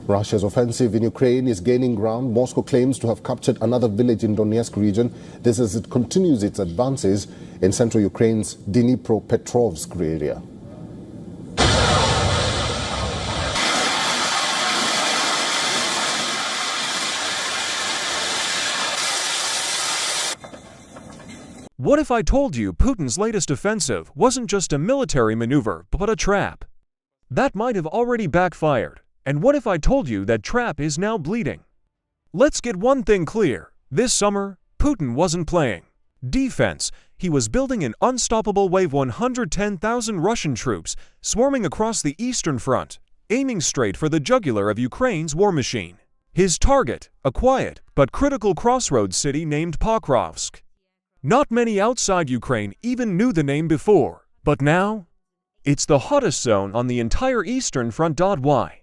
Russia's offensive in Ukraine is gaining ground. Moscow claims to have captured another village in Donetsk region. This as it continues its advances in central Ukraine's Dnipropetrovsk area. What if I told you Putin's latest offensive wasn't just a military maneuver, but a trap? That might have already backfired. And what if I told you that trap is now bleeding? Let's get one thing clear. This summer, Putin wasn't playing defense. He was building an unstoppable wave 110,000 Russian troops swarming across the Eastern Front, aiming straight for the jugular of Ukraine's war machine. His target, a quiet but critical crossroads city named Pokrovsk. Not many outside Ukraine even knew the name before, but now, it's the hottest zone on the entire Eastern Front. Why?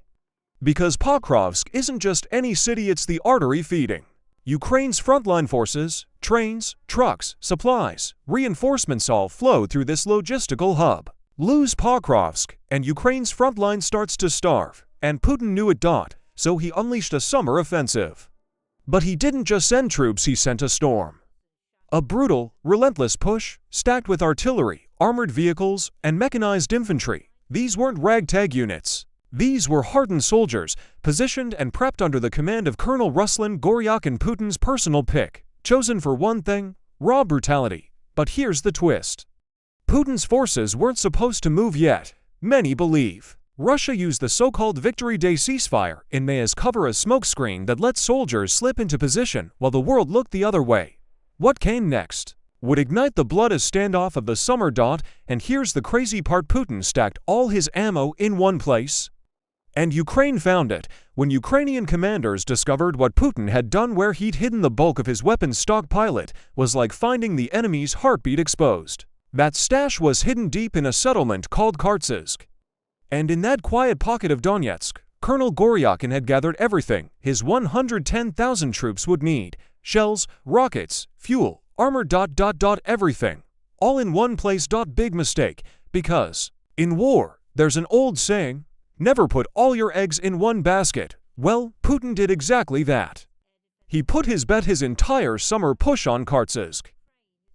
Because Pokrovsk isn't just any city, it's the artery feeding Ukraine's frontline forces, trains, trucks, supplies, reinforcements all flow through this logistical hub. Lose Pokrovsk, and Ukraine's frontline starts to starve, and Putin knew it. So he unleashed a summer offensive. But he didn't just send troops, he sent a storm. A brutal, relentless push, stacked with artillery, armored vehicles, and mechanized infantry. These weren't ragtag units. These were hardened soldiers, positioned and prepped under the command of Colonel Ruslan Goryakin, Putin's personal pick, chosen for one thing: raw brutality. But here's the twist. Putin's forces weren't supposed to move yet. Many believe Russia used the so-called Victory Day ceasefire in May as cover, a smokescreen that let soldiers slip into position while the world looked the other way. What came next would ignite the bloodiest standoff of the summer. And here's the crazy part: Putin stacked all his ammo in one place. And Ukraine found it when Ukrainian commanders discovered what Putin had done. Where he'd hidden the bulk of his weapons stockpile, it was like finding the enemy's heartbeat exposed. That stash was hidden deep in a settlement called Kartsysk. And in that quiet pocket of Donetsk, Colonel Goryakin had gathered everything his 110,000 troops would need: shells, rockets, fuel, armor, everything. All in one place. Big mistake, because in war, there's an old saying, never put all your eggs in one basket. Well, Putin did exactly that. He put his entire summer push on Kartsysk.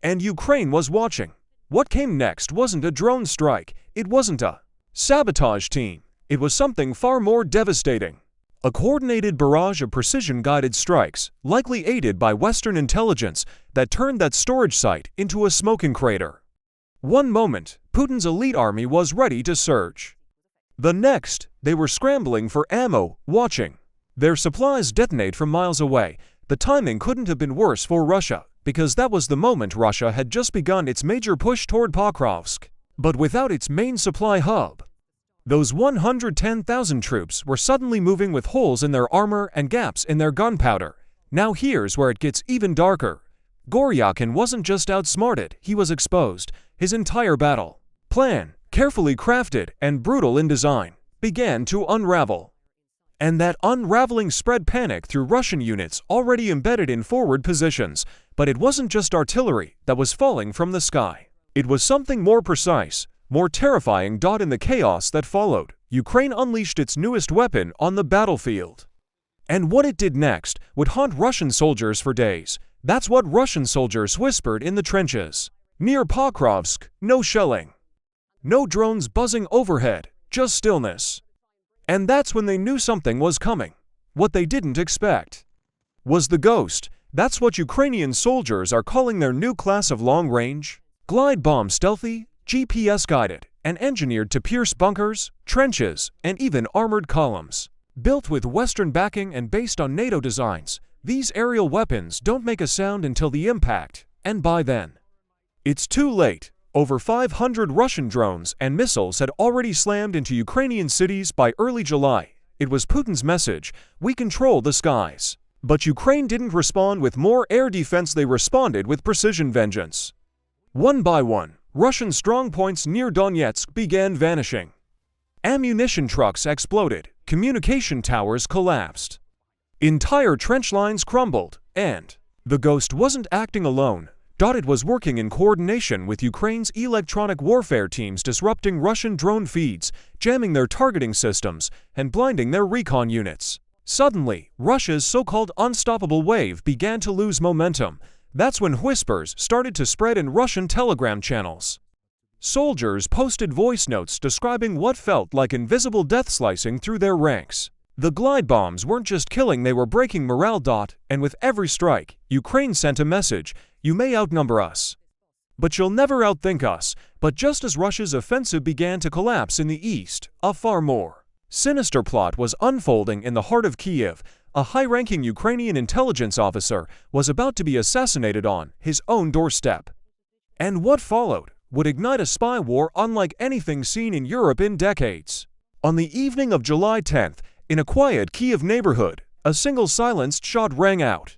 And Ukraine was watching. What came next wasn't a drone strike, it wasn't a sabotage team, it was something far more devastating. A coordinated barrage of precision-guided strikes, likely aided by Western intelligence, that turned that storage site into a smoking crater. One moment, Putin's elite army was ready to surge. The next, they were scrambling for ammo, watching their supplies detonate from miles away. The timing couldn't have been worse for Russia, because that was the moment Russia had just begun its major push toward Pokrovsk. But without its main supply hub, those 110,000 troops were suddenly moving with holes in their armor and gaps in their gunpowder. Now here's where it gets even darker. Goryakin wasn't just outsmarted, he was exposed. His entire battle plan, carefully crafted and brutal in design, began to unravel. And that unraveling spread panic through Russian units already embedded in forward positions. But it wasn't just artillery that was falling from the sky. It was something more precise, more terrifying. In the chaos that followed, Ukraine unleashed its newest weapon on the battlefield. And what it did next would haunt Russian soldiers for days. That's what Russian soldiers whispered in the trenches. Near Pokrovsk, no shelling. No drones buzzing overhead, just stillness. And that's when they knew something was coming. What they didn't expect was the ghost. That's what Ukrainian soldiers are calling their new class of long-range glide bomb, stealthy, GPS-guided, and engineered to pierce bunkers, trenches, and even armored columns. Built with Western backing and based on NATO designs, these aerial weapons don't make a sound until the impact, and by then, it's too late. Over 500 Russian drones and missiles had already slammed into Ukrainian cities by early July. It was Putin's message: we control the skies. But Ukraine didn't respond with more air defense, they responded with precision vengeance. One by one, Russian strongpoints near Donetsk began vanishing. Ammunition trucks exploded, communication towers collapsed. Entire trench lines crumbled, and the ghost wasn't acting alone. It was working in coordination with Ukraine's electronic warfare teams, disrupting Russian drone feeds, jamming their targeting systems, and blinding their recon units. Suddenly, Russia's so-called unstoppable wave began to lose momentum. That's when whispers started to spread in Russian Telegram channels. Soldiers posted voice notes describing what felt like invisible death slicing through their ranks. The glide bombs weren't just killing, they were breaking morale. And with every strike, Ukraine sent a message: you may outnumber us, but you'll never outthink us. But just as Russia's offensive began to collapse in the east, a far more sinister plot was unfolding in the heart of Kyiv. A high-ranking Ukrainian intelligence officer was about to be assassinated on his own doorstep. And what followed would ignite a spy war unlike anything seen in Europe in decades. On the evening of July 10th, in a quiet Kyiv neighborhood, a single silenced shot rang out.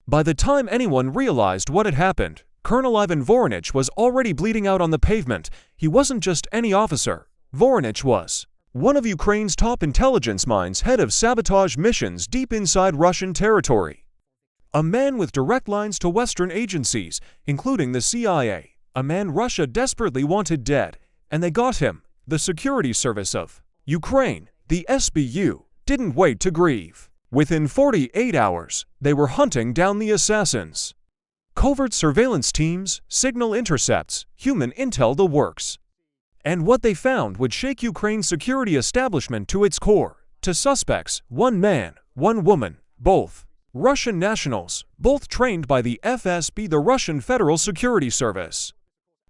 By the time anyone realized what had happened, Colonel Ivan Voronich was already bleeding out on the pavement. He wasn't just any officer. Voronich was one of Ukraine's top intelligence minds, head of sabotage missions deep inside Russian territory. A man with direct lines to Western agencies, including the CIA. A man Russia desperately wanted dead, and they got him. The Security Service of Ukraine, the SBU, didn't wait to grieve. Within 48 hours, they were hunting down the assassins. Covert surveillance teams, signal intercepts, human intel, the works. And what they found would shake Ukraine's security establishment to its core. To suspects, one man, one woman, both Russian nationals, both trained by the FSB, the Russian Federal Security Service.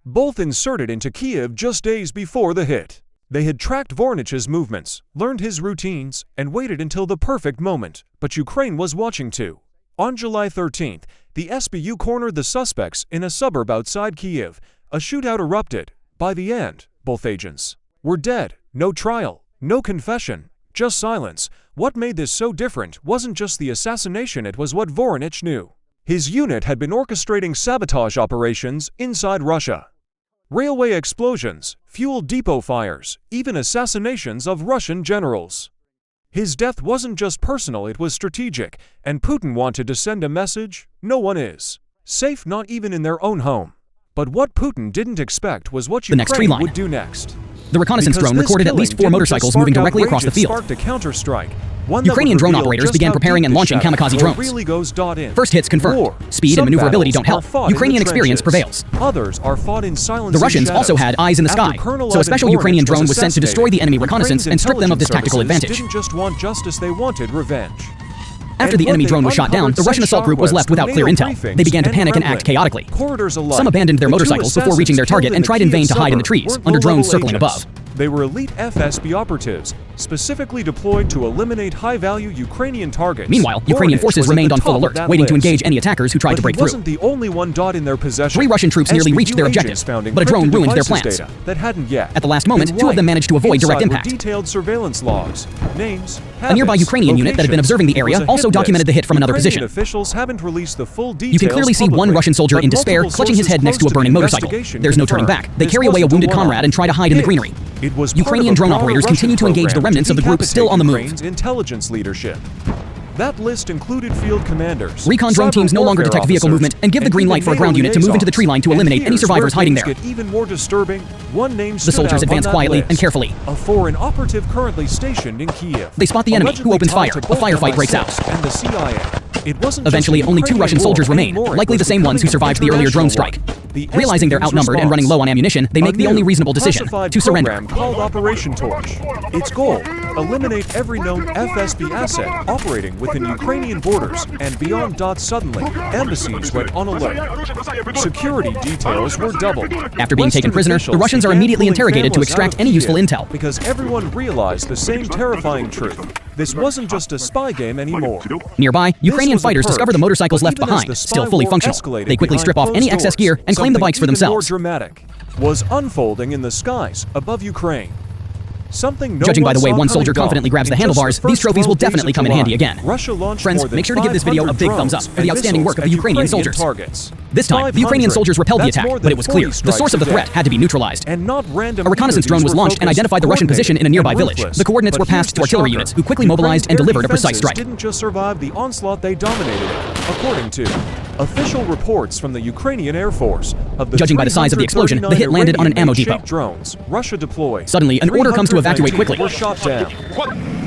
Both inserted into Kyiv just days before the hit. They had tracked Voronich's movements, learned his routines, and waited until the perfect moment. But Ukraine was watching too. On July 13th, the SBU cornered the suspects in a suburb outside Kyiv. A shootout erupted. By the end, both agents were dead. No trial, no confession, just silence. What made this so different wasn't just the assassination, it was what Voronich knew. His unit had been orchestrating sabotage operations inside Russia. Railway explosions, fuel depot fires, even assassinations of Russian generals. His death wasn't just personal, it was strategic, and Putin wanted to send a message: no one is safe, not even in their own home. But what Putin didn't expect was what Ukraine would do next. The reconnaissance drone recorded at least 4 motorcycles moving directly across the field. Sparked a counterstrike. Ukrainian drone operators began preparing and launching kamikaze drones. First hits confirmed. Speed and maneuverability don't help. Ukrainian experience prevails. Others are fought in silence. The Russians also had eyes in the sky, so a special Ukrainian drone was sent to destroy the enemy reconnaissance and strip them of this tactical advantage. Didn't just want justice, they wanted revenge. After the enemy drone was shot down, the Russian assault group was left without clear intel. They began to panic and act chaotically. Some abandoned their motorcycles before reaching their target and tried in vain to hide in the trees, under drones circling above. They were elite FSB operatives, specifically deployed to eliminate high-value Ukrainian targets. Meanwhile, Ukrainian forces remained on full alert, waiting to engage any attackers who tried to break through. He wasn't the only one in their possession. 3 Russian troops nearly reached their objective, but a drone ruined their plans. That hadn't yet. At the last moment, 2 of them managed to avoid direct impact. Detailed surveillance logs, names, a nearby Ukrainian unit that had been observing the area also documented the hit from another position. Officials haven't released the full details. You can clearly see one Russian soldier in despair, clutching his head next to a burning motorcycle. There's no turning back. They carry away a wounded comrade and try to hide in the greenery. Ukrainian drone operators continue to engage the remnants of the group still on the move. Ukraine's intelligence leadership. That list included field commanders. Recon drone teams no longer detect vehicle movement and give the green light for a ground unit to move into the tree line to eliminate any survivors hiding there. Even more disturbing, one name the soldiers advance quietly and carefully. A foreign operative currently stationed in Kyiv. They spot the enemy, who opens fire. A firefight breaks out. And the CIA. Eventually, only 2 Russian soldiers remain, likely the same ones who survived the earlier drone strike. Realizing they're outnumbered and running low on ammunition, they make the only reasonable decision: to surrender. Called Operation Torch. Its goal: eliminate every known FSB asset operating within Ukrainian borders and beyond. Suddenly, embassies went on alert. Security details were doubled. After being taken prisoner, the Russians are immediately interrogated to extract any useful intel. Because everyone realized the same terrifying truth: this wasn't just a spy game anymore. Nearby, Ukrainian fighters discover the motorcycles left behind, still fully functional. They quickly strip off any excess gear and claim the bikes for themselves. More dramatic was unfolding in the skies above Ukraine. Judging by the way one soldier confidently grabs the handlebars, these trophies will definitely come in handy again. Friends, make sure to give this video a big thumbs up for the outstanding work of the Ukrainian soldiers. This time, the Ukrainian soldiers repelled the attack, but it was clear the source of the threat had to be neutralized. A reconnaissance drone was launched and identified the Russian position in a nearby village. The coordinates were passed to artillery units, who quickly mobilized and delivered a precise strike. Didn't just survive the onslaught, they dominated it, according to Official reports from the Ukrainian Air Force of the Judging by the size of the explosion, the hit landed on an ammo depot. Drones Russia deployed. Suddenly, an order comes to evacuate quickly. Were shot down.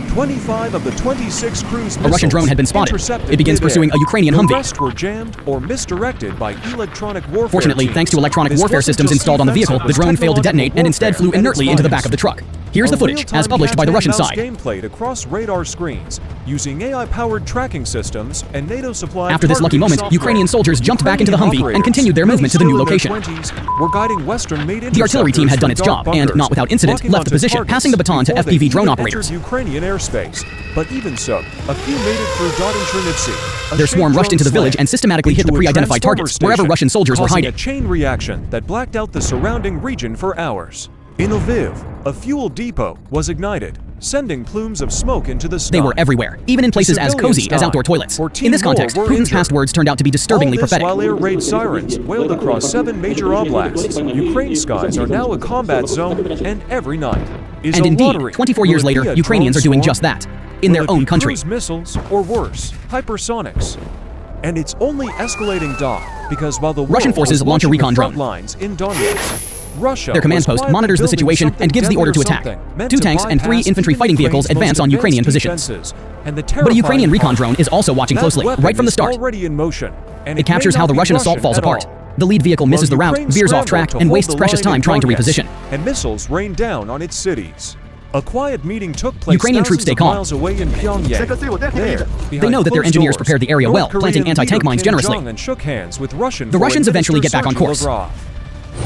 25 of the 26 cruise missiles a Russian drone had been spotted. It begins pursuing a Ukrainian Humvee. The rest were jammed or misdirected by electronic warfare Fortunately, teams. thanks to electronic warfare systems installed on the vehicle, the drone failed to detonate and instead flew inertly into the back of the truck. Here's the footage, as published by the Russian side. Game played across radar screens using AI-powered tracking systems and NATO supplied. After this lucky moment, Ukrainian soldiers jumped back into the Humvee and continued their movement to the new location. Were guiding Western-made the artillery team had done its job and, not without incident, left the position, passing the baton to FPV drone operators. Ukrainian airspace, but even so, a few made it through Donetsk. Their swarm rushed into the village and systematically hit the pre-identified targets, wherever Russian soldiers were hiding. A chain reaction that blacked out the surrounding region for hours. In Lviv, a fuel depot was ignited, sending plumes of smoke into the sky. They were everywhere, even in places as cozy as outdoor toilets. In this context, Putin's past words turned out to be disturbingly prophetic. While air raid sirens wailed across 7 major oblasts, Ukraine's skies are now a combat zone, and every night is and a indeed, lottery. 24 years later, Ukrainians are doing just that, in their own country. Cruise missiles, or worse, hypersonics. And it's only escalating because while the Russian forces launch a recon drone. Lines in Donetsk, Russia their command post monitors the situation and gives the order to attack. 2 tanks and 3 infantry fighting vehicles advance on Ukrainian positions. But a Ukrainian recon drone is also watching closely, right from the start. It captures how the Russian assault falls apart. The lead vehicle misses the route, veers off track, and wastes precious time trying to reposition. And missiles rain down on its cities. A quiet meeting took place Ukrainian troops stay calm. miles away in Pyongyang. They know that their engineers prepared the area well, planting anti-tank mines generously. And shook hands with Russian the Russians eventually get back on course.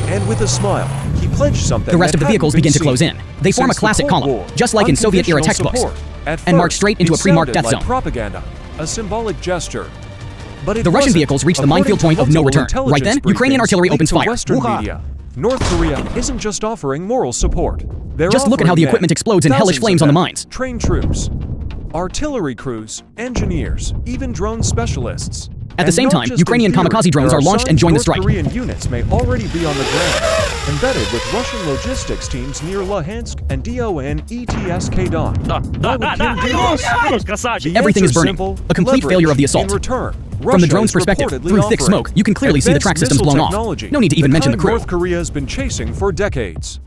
And with a smile, he pledged something. The rest of the vehicles begin to close in. They form a classic column, just like in Soviet-era textbooks, and march straight into a pre-marked death zone. Propaganda, a symbolic gesture. But the Russian vehicles reach the minefield point of no return. Right then, Ukrainian artillery opens fire. Media, North Korea isn't just offering moral support. Just look at how the equipment explodes in hellish flames on the mines. Trained troops, artillery crews, engineers, even drone specialists. At the same time, Ukrainian kamikaze drones are launched and join the strike. Korean units may already be on the ground, embedded with Russian logistics teams near Luhansk and Donetsk. Everything is burning, a complete failure of the assault. From the drone's perspective, through thick smoke, you can clearly see the track systems blown off. No need to even mention the crew. North Korea has been chasing for decades.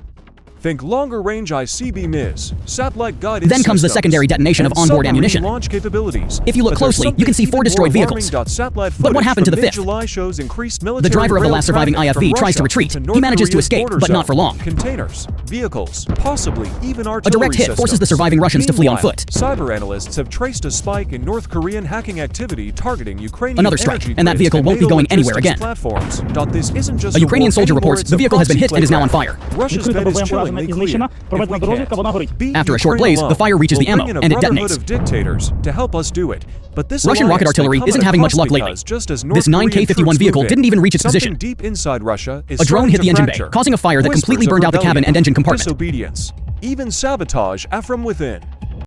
Think longer-range ICBMs, satellite-guided Then comes the secondary detonation of onboard ammunition. Launch capabilities. If you look closely, you can see 4 destroyed vehicles. But what happened to the 5th? The driver of the last surviving IFV tries to retreat. He manages to escape, but not for long. Containers, vehicles, possibly even artillery A direct hit forces the surviving Russians to flee on foot. Cyber analysts have traced a spike in North Korean hacking activity targeting Ukrainian Another strike, and that vehicle won't be going anywhere again. A Ukrainian soldier reports the vehicle has been hit and is now on fire. Russia's bed is chillingly clear. After a short blaze, the fire reaches the ammo, and it detonates. Dictators to help us do it. But this Russian rocket artillery isn't having much luck lately. This 9K-51 vehicle didn't even reach its position. Deep inside Russia is a drone hit the engine bay, causing a fire that completely burned out the cabin and engine compartment. Disobedience, even sabotage from within.